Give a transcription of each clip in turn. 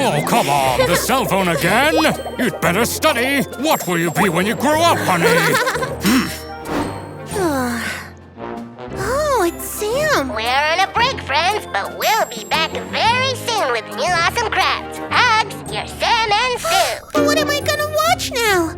Oh, come on, the cell phone again? You'd better study. What will you be when you grow up, honey? Oh, it's Sam. We're on a break, friends, but we'll be back very soon with new awesome crafts. Hugs, your Sam and Sue. But what am I gonna watch now?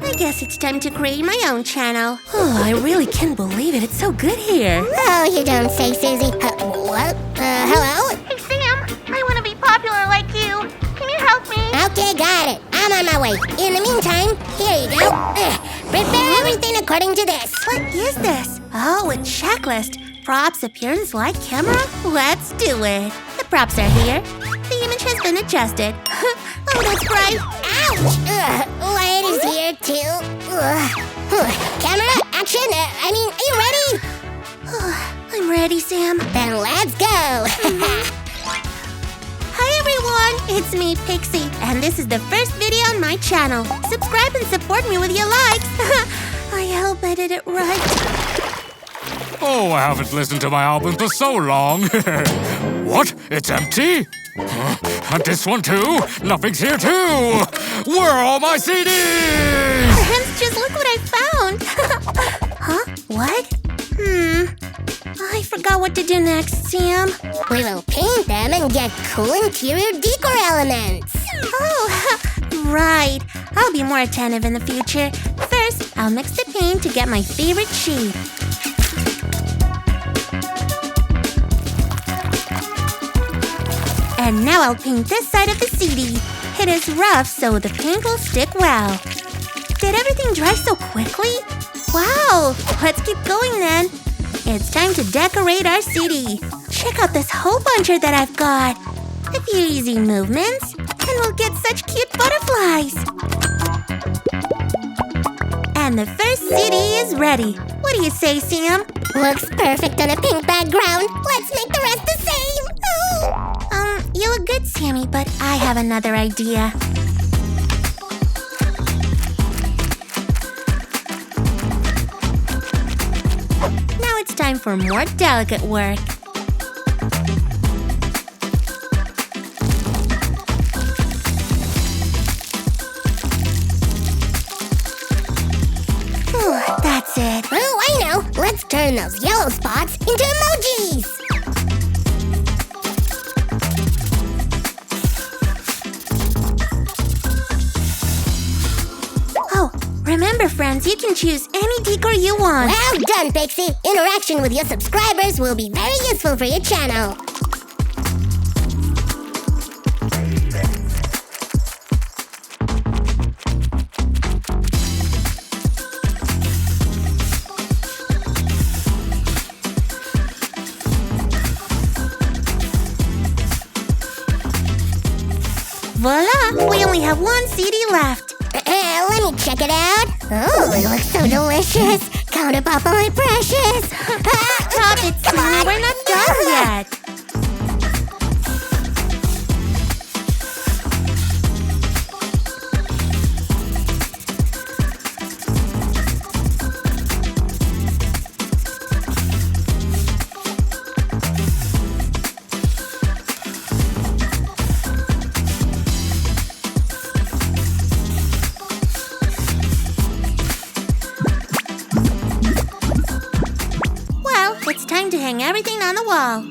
I guess it's time to create my own channel. Oh, I really can't believe it. It's so good here. Oh, you don't say, Susie. What? Hello? Hey, Sam, I want to be popular like you. Can you help me? Okay, got it. I'm on my way. In the meantime, here you go. Prepare everything according to this. What is this? Oh, a checklist. Props, appearance, light, camera? Let's do it. The props are here. The image has been adjusted. Oh, that's bright. Ouch! Light is here, too. Camera, action. Are you ready? I'm ready, Sam. Then let's go. Hi, everyone. It's me, Pixie, and this is the first video on my channel. Subscribe and support me with your likes. I hope I did it right. Oh, I haven't listened to my album for so long. What? It's empty? And this one too? Nothing's here too! Where are all my CDs? Friends, just look what I found. Huh? What? I forgot what to do next, Sam. We will paint them and get cool interior decor elements. Oh, right. I'll be more attentive in the future. First, I'll mix the paint to get my favorite shade. And now I'll paint this side of the CD. It is rough, so the paint will stick well. Did everything dry so quickly? Wow! Let's keep going then. It's time to decorate our CD. Check out this hole puncher that I've got. A few easy movements, and we'll get such cute butterflies. And the first CD is ready. What do you say, Sam? Looks perfect on a pink background. Let's make the rest the same. You look good, Sammy, but I have another idea. Now it's time for more delicate work. That's it. Oh, I know. Let's turn those yellow spots into emojis. Remember, friends, you can choose any decor you want. Well done, Pixie. Interaction with your subscribers will be very useful for your channel. Voila! We only have one CD left. Let me check it out. Oh, it looks so delicious. Count up all my precious. Stop it, Sam. We're not done yet. It's time to hang everything on the wall.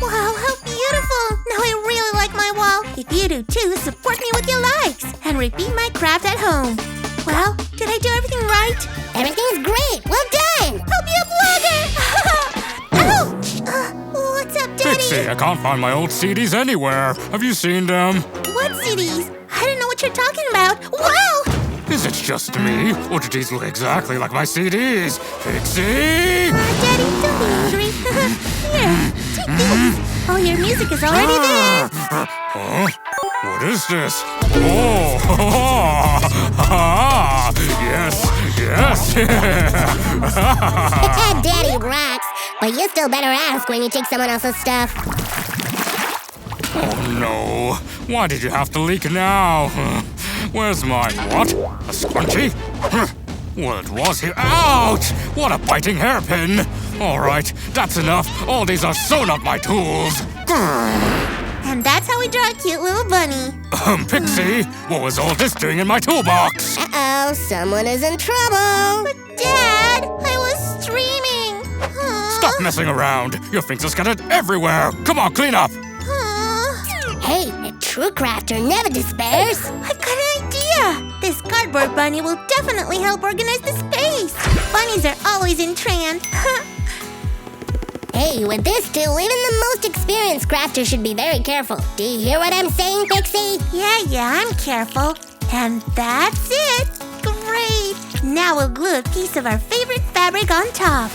Wow, how beautiful! Now I really like my wall. If you do too, support me with your likes and repeat my craft at home. Well, did I do everything right? Everything's great. Well done. I'll be a vlogger! Ouch! What's up, Daddy? Pixie, I can't find my old CDs anywhere. Have you seen them? What CDs? I don't know what you're talking about. Wow! Is it just me? Or do these look exactly like my CDs? Pixie! Daddy, don't be angry. Here, take these. Oh, your music is already there. Huh? What is this? Oh! Yes! Yes! Daddy rocks. But you still better ask when you take someone else's stuff. Oh no! Why did you have to leak now? Where's my what? A scrunchie? Well, it was here. Ouch! What a biting hairpin! All right, that's enough. All these are so not my tools. And that's how we draw a cute little bunny. Pixie, what was all this doing in my toolbox? Uh-oh, someone is in trouble. But Dad, I was streaming. Stop messing around. Your things are scattered everywhere. Come on, clean up. Hey, a true crafter never despairs. I've got an idea. This cardboard bunny will definitely help organize the space. Bunnies are always in trend. Hey, with this tool, even the most experienced crafter should be very careful. Do you hear what I'm saying, Pixie? Yeah, I'm careful. And that's it. Great. Now we'll glue a piece of our favorite fabric on top.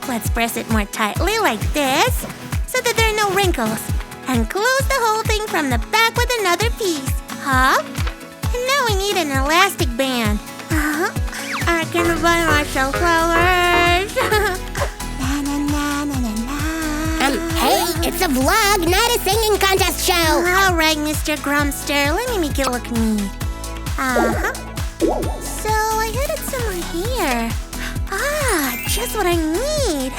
Let's press it more tightly like this, so that there are no wrinkles. And close the whole thing from the back with another piece. Hop. And now we need an elastic band. I can buy myself flowers. Na, na, na, na, na, na. Hey, it's a vlog, not a singing contest show. All right, Mr. Grumster, let me make it look neat. So I heard it's somewhere here. Just what I need.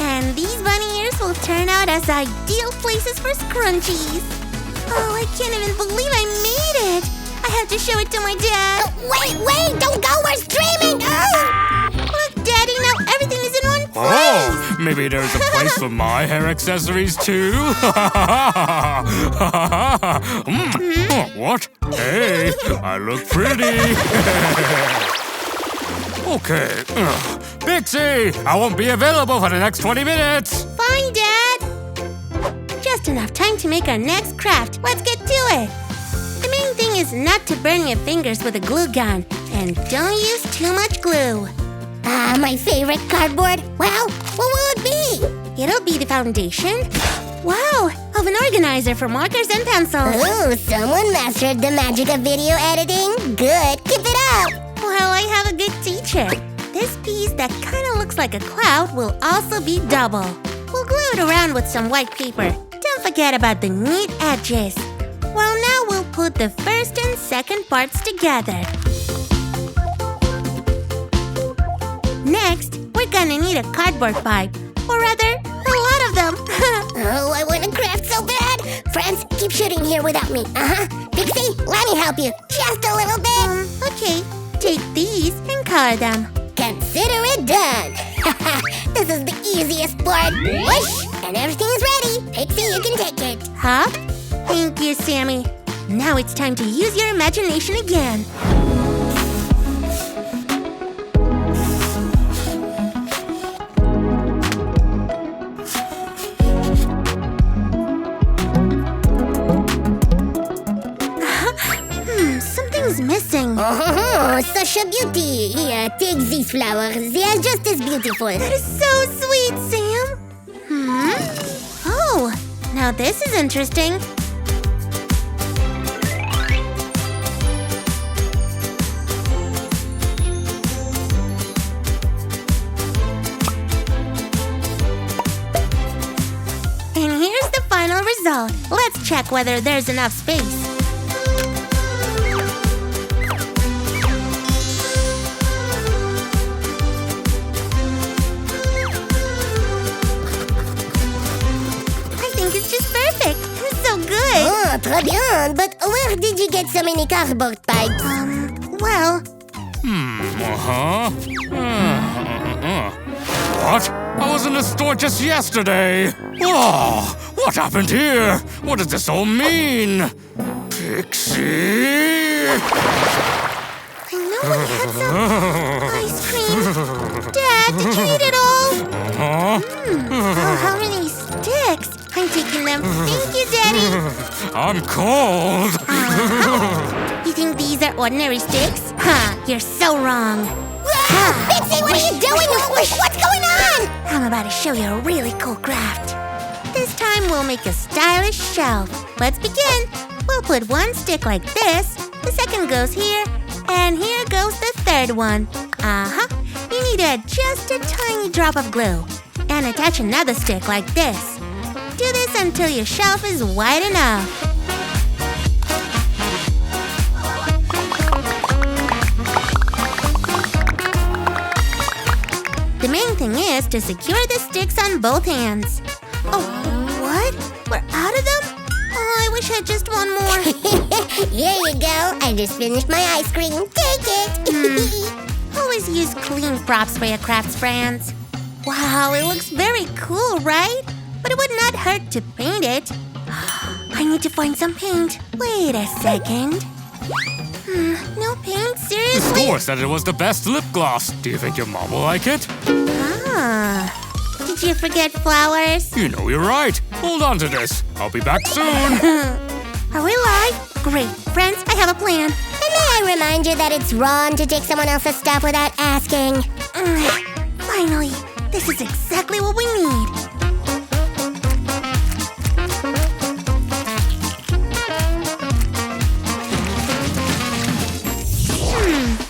And these bunny ears will turn out as ideal places for scrunchies. Oh, I can't even believe I made it. I have to show it to my dad. Wait, don't go, we're streaming. Look, Daddy, now everything is in one place. Oh, maybe there's a place for my hair accessories too? What? Hey, I look pretty. Okay. Pixie, I won't be available for the next 20 minutes. Fine, Dad. Just enough time to make our next craft. Let's get to it. The main thing is not to burn your fingers with a glue gun. And don't use too much glue. My favorite cardboard. Well, what will it be? It'll be the foundation. Wow, of an organizer for markers and pencils. Ooh, someone mastered the magic of video editing. Good, keep it up. Well, I have a good teacher. This piece that kind of looks like a cloud will also be double. We'll glue it around with some white paper. Don't forget about the neat edges. Well, now we'll put the first and second parts together. Next, we're gonna need a cardboard pipe. Or rather, a lot of them. Oh, I want to craft so bad. Friends, keep shooting here without me. Pixie, let me help you. Just a little bit. Okay. Take these and color them. Consider it done. This is the easiest part. Whoosh, and everything's ready. Pixie, you can take it. Huh? Thank you, Sammy. Now it's time to use your imagination again. Something's missing. Oh, such a beauty. Here, take these flowers. They are just as beautiful. That is so sweet, Sam. Oh, now this is interesting. And here's the final result. Let's check whether there's enough space. Oh, très bien. But where did you get so many cardboard pipes? Well... What? I was in the store just yesterday. Oh, what happened here? What does this all mean? Pixie? I know we had some ice cream. Dad, did you eat it all? Oh, how many sticks? I'm taking them. Thank you, Daddy. I'm cold. You think these are ordinary sticks? You're so wrong. Pixie, what are you doing? What's going on? I'm about to show you a really cool craft. This time we'll make a stylish shelf. Let's begin. We'll put one stick like this. The second goes here. And here goes the third one. You need to add just a tiny drop of glue. And attach another stick like this. Do this until your shelf is wide enough. The main thing is to secure the sticks on both hands. Oh, what? We're out of them? Oh, I wish I had just one more. Here you go. I just finished my ice cream. Take it. Always use clean props for your crafts, friends. Wow, it looks very cool, right? But it would not hurt to paint it. I need to find some paint. Wait a second. No paint? The Seriously? store said it was the best lip gloss. Do you think your mom will like it? Did you forget flowers? You know you're right. Hold on to this. I'll be back soon. Are we live? Great. Friends, I have a plan. And may I remind you that it's wrong to take someone else's stuff without asking. Finally, this is exactly what we need.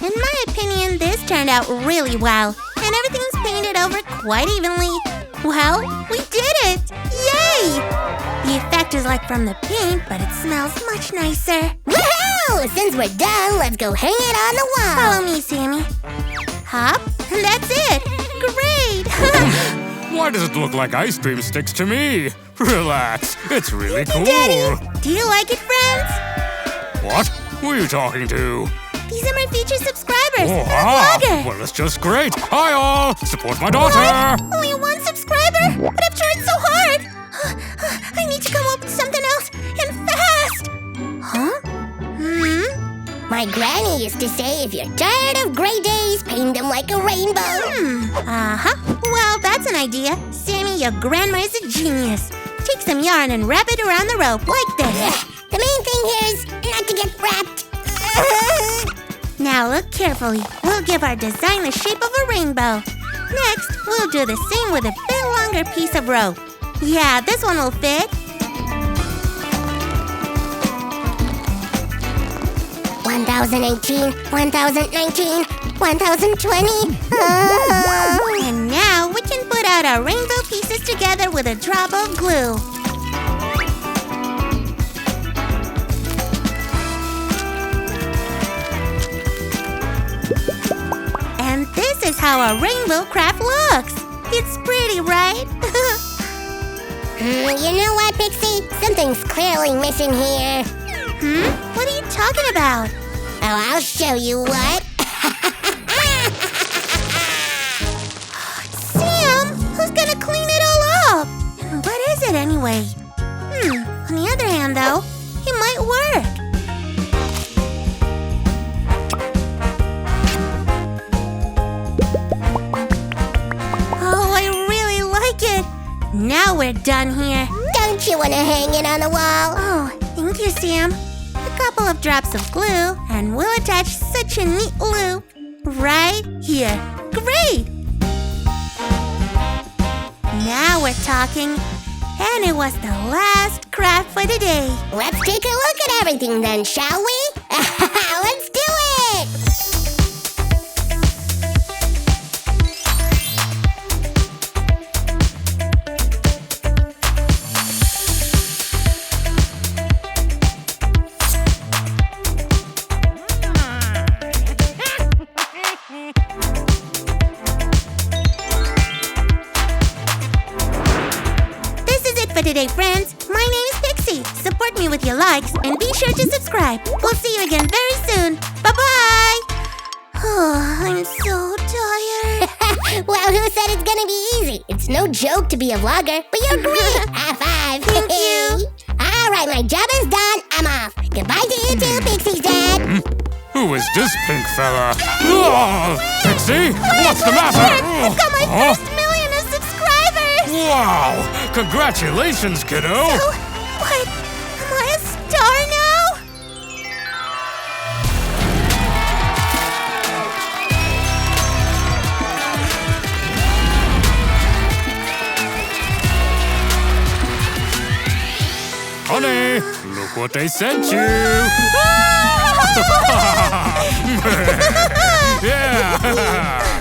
In my opinion, this turned out really well. And everything's painted over quite evenly. Well, we did it! Yay! The effect is like from the paint, but it smells much nicer. Woohoo! Since we're done, let's go hang it on the wall. Follow me, Sammy. Hop, and that's it. Great! Why does it look like ice cream sticks to me? Relax. It's really cool. Daddy, do you like it, friends? What? Who are you talking to? These are my featured subscribers. Oh, I'm a vlogger. well, it's just great. Hi, all. Support my daughter. What? Only one subscriber? But I've tried so hard. I need to come up with something else and fast. Huh? My granny used to say if you're tired of gray days, paint them like a rainbow. Well, that's an idea. Sammy, your grandma is a genius. Take some yarn and wrap it around the rope like this. The main thing here is not to get wrapped. Now look carefully. We'll give our design the shape of a rainbow. Next, we'll do the same with a bit longer piece of rope. Yeah, this one will fit. 1018, 1019, 1020. And now we can put out our rainbow pieces together with a drop of glue. And this is how our rainbow craft looks. It's pretty, right? You know what, Pixie? Something's clearly missing here. What are you talking about? Oh, I'll show you what. Sam, who's gonna clean it all up? And what is it anyway? On the other hand, though, it might work. Oh, I really like it. Now we're done here. Don't you want to hang it on the wall? Oh, thank you, Sam. A couple of drops of glue, and we'll attach such a neat loop right here. Great! Now we're talking. And it was the last craft for the day. Let's take a look at everything then, shall we? Let's do it! For today, friends, my name is Pixie. Support me with your likes and be sure to subscribe. We'll see you again very soon. Bye-bye. Oh, I'm so tired. Well, who said it's gonna be easy? It's no joke to be a vlogger, but you're great. High five. Thank you. All right, my job is done. I'm off. Goodbye to you too, Pixie's dad. Who is this pink fella? Pixie, what's the matter? I've got my first million of subscribers. Wow! Congratulations, kiddo! So, what? Am I a star now? Honey, look what they sent you! Yeah!